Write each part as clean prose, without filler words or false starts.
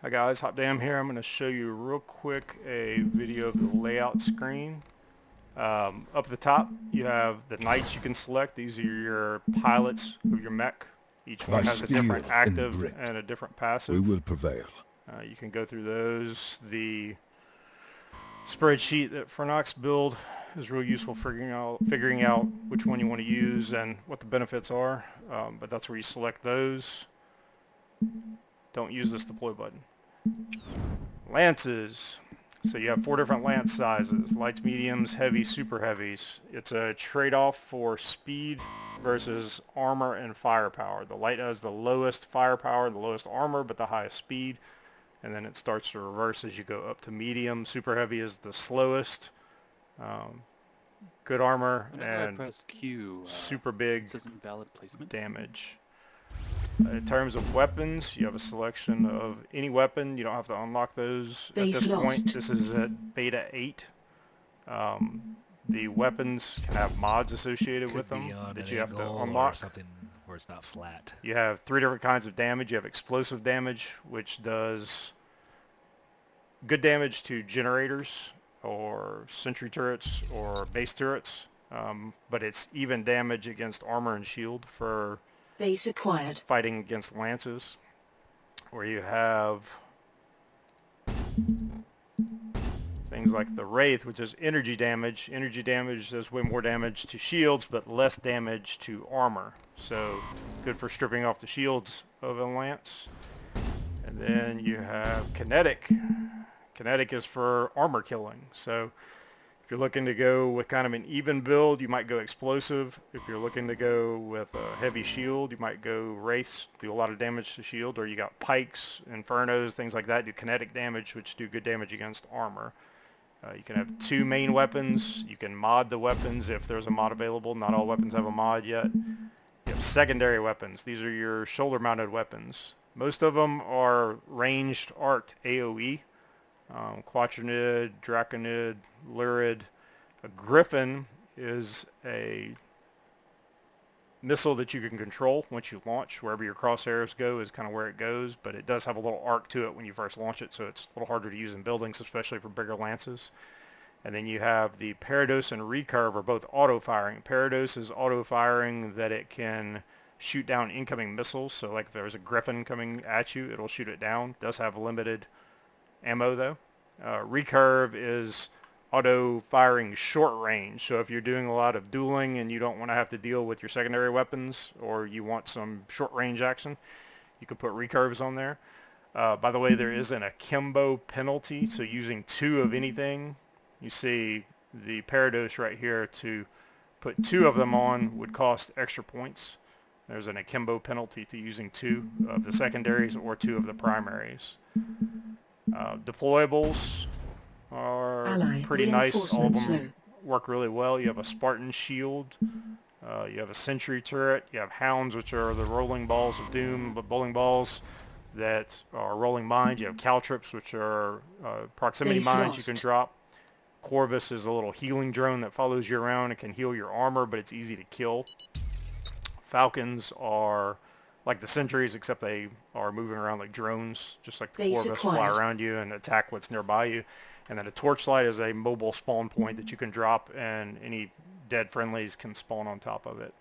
Hi guys, Hot Damn here. I'm going to show you real quick a video of the layout screen. Up at the top you have the knights you can select. These are your pilots of your mech. Each By one has a different steel and active grit, and a different we passive. will prevail. You can go through those. The spreadsheet that Fernox build is real useful figuring out which one you want to use and what the benefits are. But that's where you select those. Don't use this deploy button. Lances. So you have 4 different lance sizes: lights, mediums, heavy, super heavies. It's a trade-off for speed versus armor and firepower. The light has the lowest firepower, the lowest armor, but the highest speed. And then it starts to reverse as you go up to medium. Super heavy is the slowest. Um, Good armor Whenever I and press Q, super it big says invalid placement. damage. In terms of weapons, you have a selection of any weapon. You don't have to unlock those at Base this point. lost. This is at beta 8. The weapons can have mods associated with Could be them on that an you have to angle or unlock. something where it's not flat. You have 3 different kinds of damage. You have explosive damage, which does good damage to generators or sentry turrets or base turrets, but it's even damage against armor and shield for Base acquired. fighting against lances. Where you have things like the Wraith, which is energy damage. Energy damage does way more damage to shields, but less damage to armor. So good for stripping off the shields of a lance. And then you have kinetic. Kinetic is for armor killing. So if you're looking to go with kind of an even build, you might go explosive. If you're looking to go with a heavy shield, you might go wraiths, do a lot of damage to shield, or you got pikes, infernos, things like that do kinetic damage, which do good damage against armor. You can have 2 main weapons. You can mod the weapons if there's a mod available. Not all weapons have a mod yet. You have secondary weapons. These are your shoulder-mounted weapons. Most of them are ranged arced AoE. Quaternid, Draconid, Lurid. A Griffin is a missile that you can control once you launch. Wherever your crosshairs go is kind of where it goes, but it does have a little arc to it when you first launch it, so it's a little harder to use in buildings, especially for bigger lances. And then you have the Parados and Recurve are both auto-firing. Parados is auto-firing that it can shoot down incoming missiles, so like if there's a Griffin coming at you, it'll shoot it down. It does have limited ammo though. Recurve is auto firing short range, so if you're doing a lot of dueling and you don't want to have to deal with your secondary weapons, or you want some short range action, you can put recurves on there. By the way, there is an akimbo penalty, so using 2 of anything, you see the Parados right here, to put 2 of them on would cost extra points. There's an akimbo penalty to using 2 of the secondaries or 2 of the primaries. Deployables are Ally pretty nice. All of reinforcements low. them work really well. You have a Spartan shield. You have a sentry turret. You have hounds, which are the rolling balls of doom, but bowling balls that are rolling mines. You have caltrips, which are proximity Base mines you lost. can drop. Corvus is a little healing drone that follows you around. It can heal your armor, but it's easy to kill. Falcons are like the sentries, except they are moving around like drones, just like the Base Corvus, fly acquired. around you and attack what's nearby you. And then a torchlight is a mobile spawn point that you can drop, and any dead friendlies can spawn on top of it.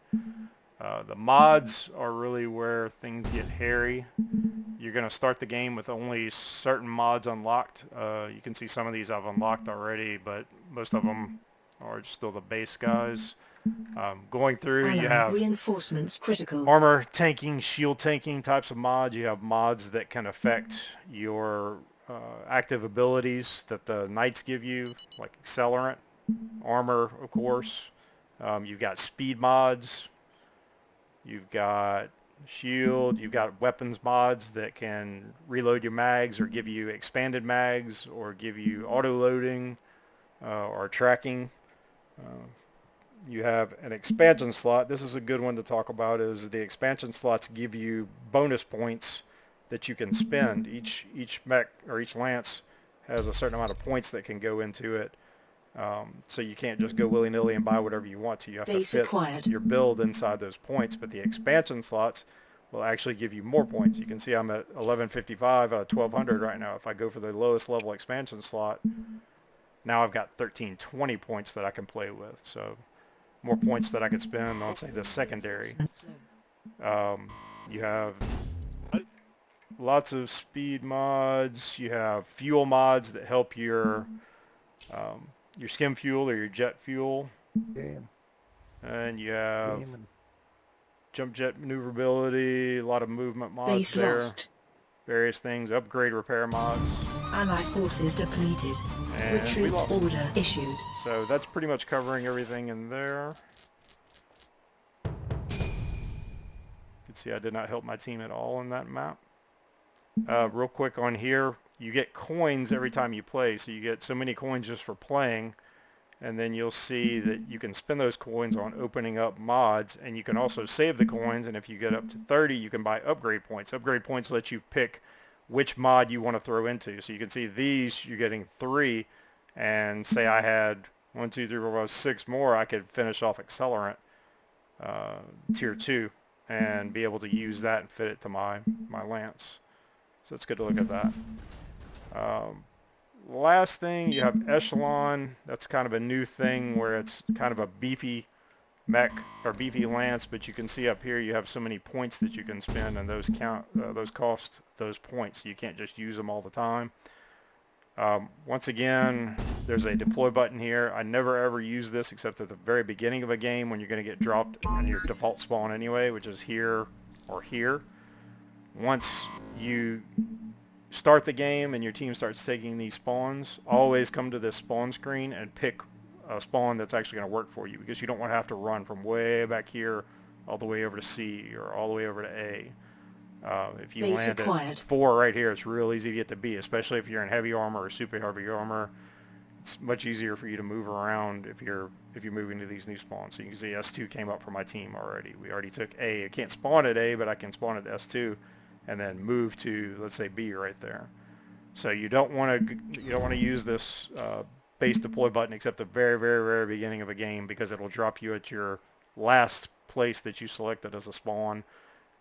The mods are really where things get hairy. You're going to start the game with only certain mods unlocked. You can see some of these I've unlocked already, but most of them are still the base guys. Going through, you Ally have reinforcements critical. armor tanking, shield tanking types of mods. You have mods that can affect your active abilities that the knights give you, like accelerant, armor, of course. You've got speed mods. You've got shield. You've got weapons mods that can reload your mags or give you expanded mags or give you auto loading or tracking. You have an expansion slot. This is a good one to talk about. Is the expansion slots give you bonus points that you can spend. Each mech or each lance has a certain amount of points that can go into it. So you can't just go willy-nilly and buy whatever you want to. You have to Base fit acquired. your build inside those points. But the expansion slots will actually give you more points. You can see I'm at 1155 out of 1200 right now. If I go for the lowest level expansion slot, now I've got 1320 points that I can play with. So more points that I could spend on, say, the secondary. You have lots of speed mods. You have fuel mods that help your skim fuel or your jet fuel. Game. And you have Game. jump jet maneuverability, a lot of movement mods Base there. lost. Various things, upgrade repair mods. Allied forces depleted. And we Retreat lost. order issued. So that's pretty much covering everything in there. You can see I did not help my team at all in that map. Real quick on here, you get coins every time you play. So you get so many coins just for playing. And then you'll see that you can spend those coins on opening up mods, and you can also save the coins, and if you get up to 30, you can buy upgrade points. Upgrade points let you pick which mod you want to throw into. So you can see these, you're getting 3, and say I had 1, 2, 3, 4, 5, 6 more, I could finish off Accelerant Tier 2 and be able to use that and fit it to my Lance. So it's good to look at that. Last thing, you have Echelon. That's kind of a new thing where it's kind of a beefy mech or beefy lance, but you can see up here you have so many points that you can spend, and those cost those points. You can't just use them all the time. Once again, there's a deploy button here. I never ever use this except at the very beginning of a game when you're going to get dropped in your default spawn anyway, which is here or here. Once you start the game and your team starts taking these spawns, always come to this spawn screen and pick a spawn that's actually going to work for you, because you don't want to have to run from way back here all the way over to C or all the way over to A. If you Base land acquired. at 4 right here, it's real easy to get to B, especially if you're in heavy armor or super heavy armor. It's much easier for you to move around if you're moving to these new spawns. So you can see S2 came up for my team already. We already took A. I can't spawn at A, but I can spawn at S2 and then move to, let's say, B right there. So you don't want to use this base deploy button except the very, very, very beginning of a game, because it'll drop you at your last place that you selected as a spawn.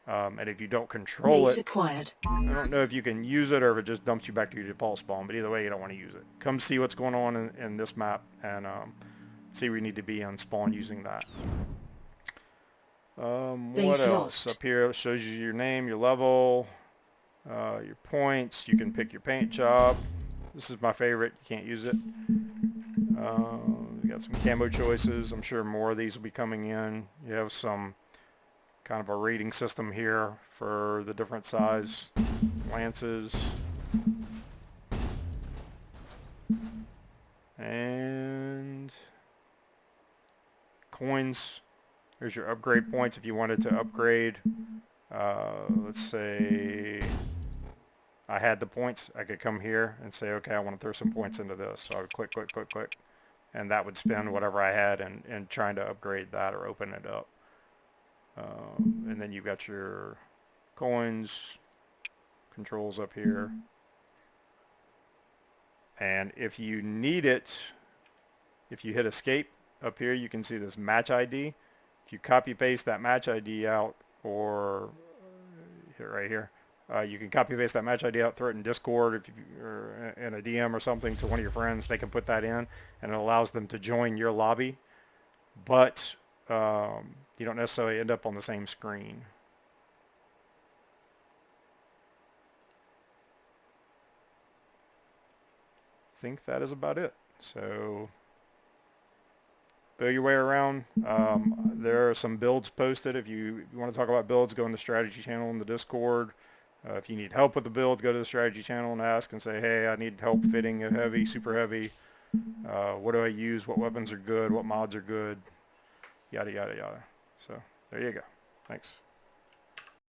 And if you don't control Base it, acquired. I don't know if you can use it or if it just dumps you back to your default spawn, but either way, you don't want to use it. Come see what's going on in this map and see where you need to be on spawn using that. What Base else? lost. Up here it shows you your name, your level, your points. You can pick your paint job. This is my favorite. You can't use it. We got some camo choices. I'm sure more of these will be coming in. You have some kind of a rating system here for the different size lances. And coins. Here's your upgrade points if you wanted to upgrade. Let's say I had the points. I could come here and say, okay, I want to throw some points into this. So I would click, click, click, click. And that would spend whatever I had in trying to upgrade that or open it up. And then you've got your coins, controls up here. And if you need it, if you hit escape up here, you can see this match ID. If you copy paste that match ID out, or right here, you can copy paste that match ID out, throw it in Discord if or in a DM or something to one of your friends. They can put that in, and it allows them to join your lobby. But you don't necessarily end up on the same screen. I think that is about it. So build your way around. There are some builds posted. If you want to talk about builds, go in the strategy channel in the Discord. If you need help with the build, go to the strategy channel and ask and say, hey, I need help fitting a heavy, super heavy. What do I use? What weapons are good? What mods are good? Yada, yada, yada. So there you go. Thanks.